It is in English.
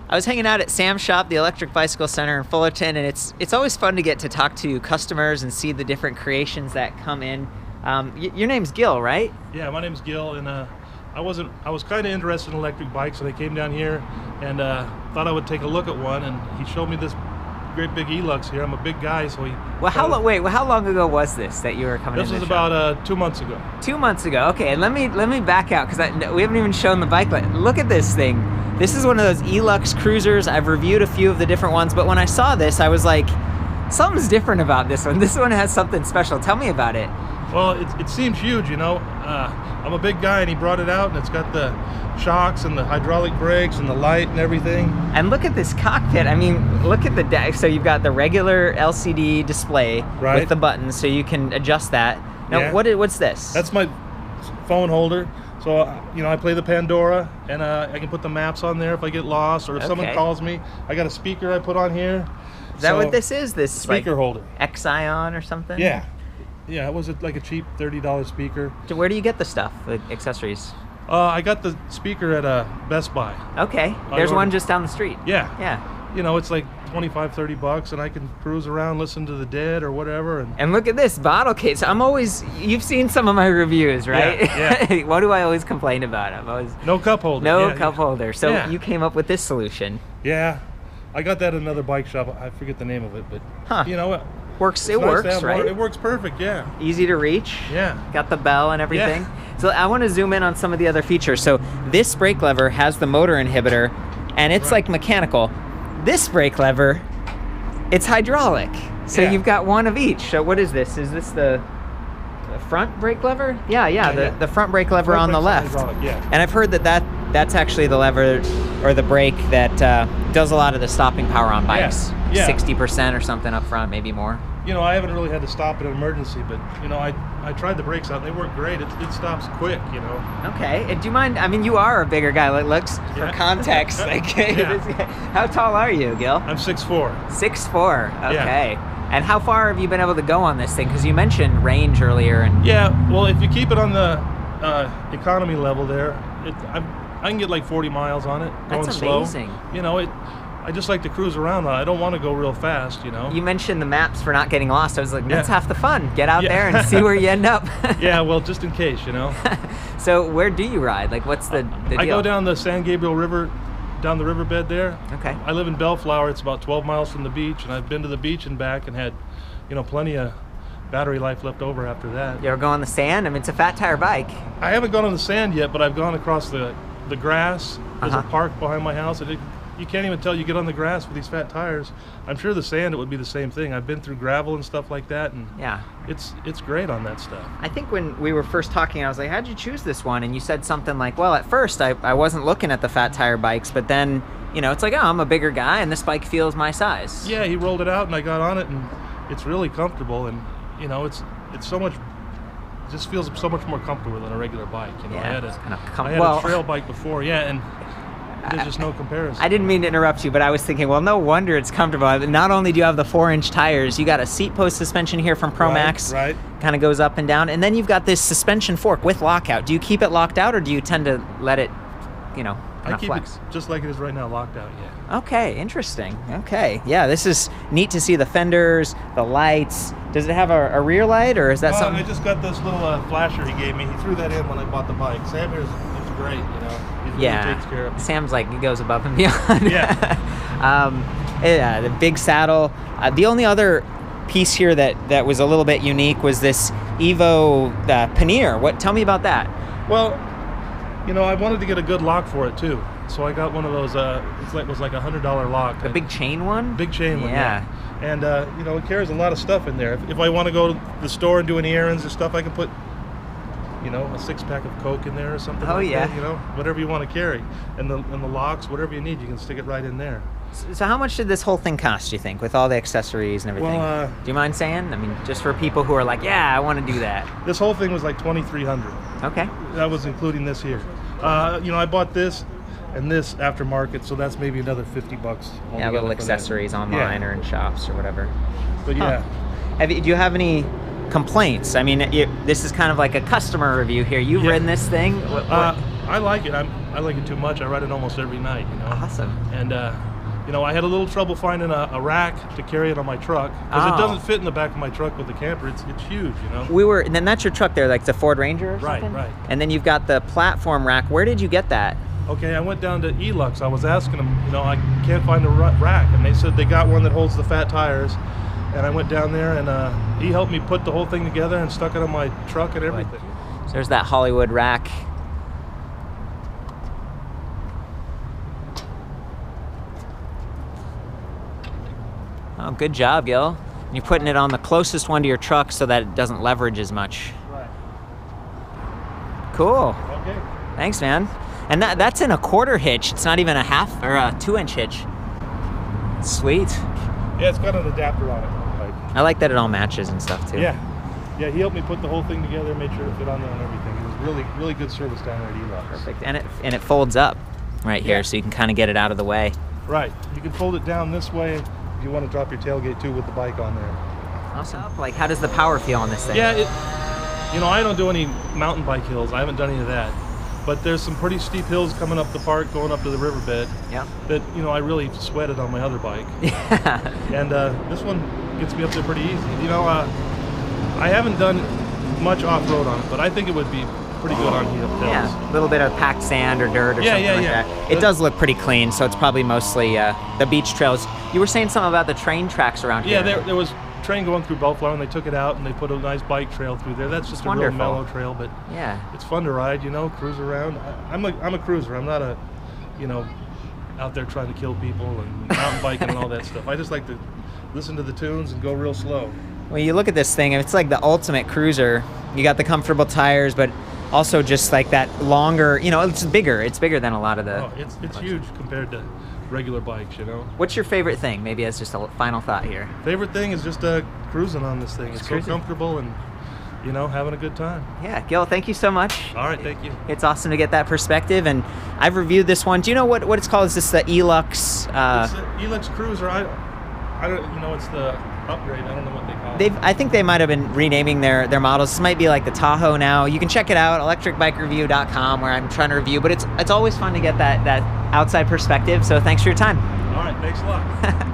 I was hanging out at Sam's shop, the Electric Bicycle Center in Fullerton, and it's always fun to get to talk to customers and see the different creations that come in. Your name's Gil, right? Yeah, my name's Gil, and I was kind of interested in electric bikes, and I came down here and thought I would take a look at one, and he showed me this great big E-Lux here. I'm a big guy, so he... Well, how long ago was this that you were coming in? This was about 2 months ago. 2 months ago. Okay, and let me back out because we haven't even shown the bike. Look at this thing. This is one of those E-Lux cruisers. I've reviewed a few of the different ones, but when I saw this, I was like, something's different about this one. This one has something special. Tell me about it. Well, it seems huge, you know. I'm a big guy, and he brought it out, and it's got the shocks and the hydraulic brakes and the light and everything. And look at this cockpit. I mean, look at the deck. So you've got the regular LCD display with the buttons, so you can adjust that. Now, what's this? That's my phone holder. So, you know, I play the Pandora, and I can put the maps on there if I get lost, or if someone calls me. I got a speaker I put on here. Is that what this is? This speaker holder. X-Ion or something? Yeah. Yeah, it was like a cheap $30 speaker. So where do you get the stuff, the accessories? I got the speaker at Best Buy. Okay, there's one just down the street. Yeah. Yeah. You know, it's like $25-30, and I can cruise around, listen to the Dead or whatever. And look at this bottle case. You've seen some of my reviews, right? Yeah. What do I always complain about? No cup holder. No cup holder. So you came up with this solution. Yeah. I got that at another bike shop. I forget the name of it, but you know what? It works, right? It works perfect, yeah. Easy to reach. Yeah. Got the bell and everything. So I want to zoom in on some of the other features. So this brake lever has the motor inhibitor, and it's like mechanical. This brake lever, it's hydraulic. So you've got one of each. So what is this? Is this the front brake lever? Yeah. The front brake lever on the left. And I've heard that's actually the lever or the brake that does a lot of the stopping power on bikes. 60% or something up front, maybe more. You know, I haven't really had to stop in an emergency, but you know, I tried the brakes out and they work great. It stops quick, you know. Okay. And do you mind? I mean, you are a bigger guy. Looks for context. How tall are you, Gil? I'm 6'4". 6'4". Okay. And how far have you been able to go on this thing? Because you mentioned range earlier. And well, if you keep it on the economy level there, I can get like 40 miles on it, going slow. That's amazing. You know, I just like to cruise around. I don't want to go real fast, you know. You mentioned the maps for not getting lost. I was like, that's half the fun. Get out there and see where you end up. Yeah, well, just in case, you know. So where do you ride? Like, what's the deal? I go down the San Gabriel River, down the riverbed there. Okay. I live in Bellflower. It's about 12 miles from the beach, and I've been to the beach and back and had, you know, plenty of battery life left over after that. You ever go on the sand? I mean, it's a fat tire bike. I haven't gone on the sand yet, but I've gone across the grass. There's a park behind my house, and you can't even tell you get on the grass with these fat tires. I'm sure the sand, it would be the same thing. I've been through gravel and stuff like that, and it's great on that stuff. I think when we were first talking, I was like, how'd you choose this one? And you said something like, well, at first I wasn't looking at the fat tire bikes, but then, you know, it's like, oh, I'm a bigger guy, and this bike feels my size. Yeah, he rolled it out, and I got on it, and it's really comfortable, and, you know, it's so much... It just feels so much more comfortable than a regular bike. You know, I had a trail bike before, and there's just no comparison. I didn't mean to interrupt you, but I was thinking, well, no wonder it's comfortable. Not only do you have the 4-inch tires, you got a seat post suspension here from ProMax. Right. Kind of goes up and down. And then you've got this suspension fork with lockout. Do you keep it locked out, or do you tend to let it, you know, I keep flex? It just like it is right now, locked out, Okay, interesting. Okay, yeah, this is neat to see the fenders, the lights. Does it have a rear light, or is that something? I just got this little flasher he gave me. He threw that in when I bought the bike. Sam here's great, you know. He really takes care of it. Sam's like, he goes above and beyond. The big saddle. The only other piece here that was a little bit unique was this Evo pannier. Tell me about that. Well, you know, I wanted to get a good lock for it too. So I got one of those, it was like a $100 lock. The big chain one? Big chain one, yeah. And, you know, it carries a lot of stuff in there. If I want to go to the store and do any errands or stuff, I can put, you know, a 6-pack of Coke in there or something that, you know, whatever you want to carry. And the locks, whatever you need, you can stick it right in there. So how much did this whole thing cost, do you think, with all the accessories and everything? Well, do you mind saying? I mean, just for people who are like, yeah, I want to do that. This whole thing was like $2,300. Okay. That was including this here. You know, I bought this and this aftermarket, so that's maybe another $50. Yeah, little accessories online or in shops or whatever. But do you have any complaints? I mean, this is kind of like a customer review here. You've ridden this thing. I like it. I like it too much. I ride it almost every night, you know. Awesome. And you know, I had a little trouble finding a rack to carry it on my truck because it doesn't fit in the back of my truck with the camper. It's huge, you know. And then that's your truck there, like the Ford Ranger or something? Right. And then you've got the platform rack. Where did you get that? Okay, I went down to E-Lux. I was asking them, you know, I can't find a rack, and they said they got one that holds the fat tires. And I went down there, and he helped me put the whole thing together and stuck it on my truck and everything. So there's that Hollywood rack. Oh, good job, Gil. You're putting it on the closest one to your truck so that it doesn't leverage as much. Right. Cool. Okay. Thanks, man. And that's in a quarter hitch. It's not even a half or a 2-inch hitch. Sweet. Yeah, it's got an adapter on it. Like, I like that it all matches and stuff too. Yeah. Yeah, he helped me put the whole thing together, made sure it fit on there and everything. It was really, really good service down there at E-Lux. Perfect. And it folds up right here, so you can kind of get it out of the way. Right. You can fold it down this way if you want to drop your tailgate too with the bike on there. Awesome. Like, how does the power feel on this thing? Yeah, you know, I don't do any mountain bike hills. I haven't done any of that. But there's some pretty steep hills coming up the park, going up to the riverbed. Yeah. That, you know, I really sweated on my other bike. Yeah. And this one gets me up there pretty easy. You know, I haven't done much off-road on it, but I think it would be pretty good on hills. Yeah, a little bit of packed sand or dirt or something like that. It does look pretty clean, so it's probably mostly the beach trails. You were saying something about the train tracks around here. Yeah, there was train going through Bellflower, and they took it out and they put a nice bike trail through there. That's just a real mellow trail, but yeah, it's fun to ride, you know, cruise around. I'm a cruiser. I'm not a, you know, out there trying to kill people and mountain biking and all that stuff. I just like to listen to the tunes and go real slow. When you look at this thing, it's like the ultimate cruiser. You got the comfortable tires, but also just like that longer, you know, it's bigger. It's bigger than a lot of the... Oh, it's huge compared to regular bikes, you know. What's your favorite thing? Maybe as just a final thought here. Favorite thing is just cruising on this thing. It's so comfortable and, you know, having a good time. Yeah, Gil, thank you so much. All right, thank you. It's awesome to get that perspective, and I've reviewed this one. Do you know what it's called? Is this the E-Lux? It's the E-Lux Cruiser. I don't, you know, it's the upgrade. I don't know what they call it. I think they might have been renaming their models. This might be like the Tahoe now. You can check it out, ElectricBikeReview.com, where I'm trying to review, but it's always fun to get that outside perspective, so thanks for your time. All right, thanks a lot.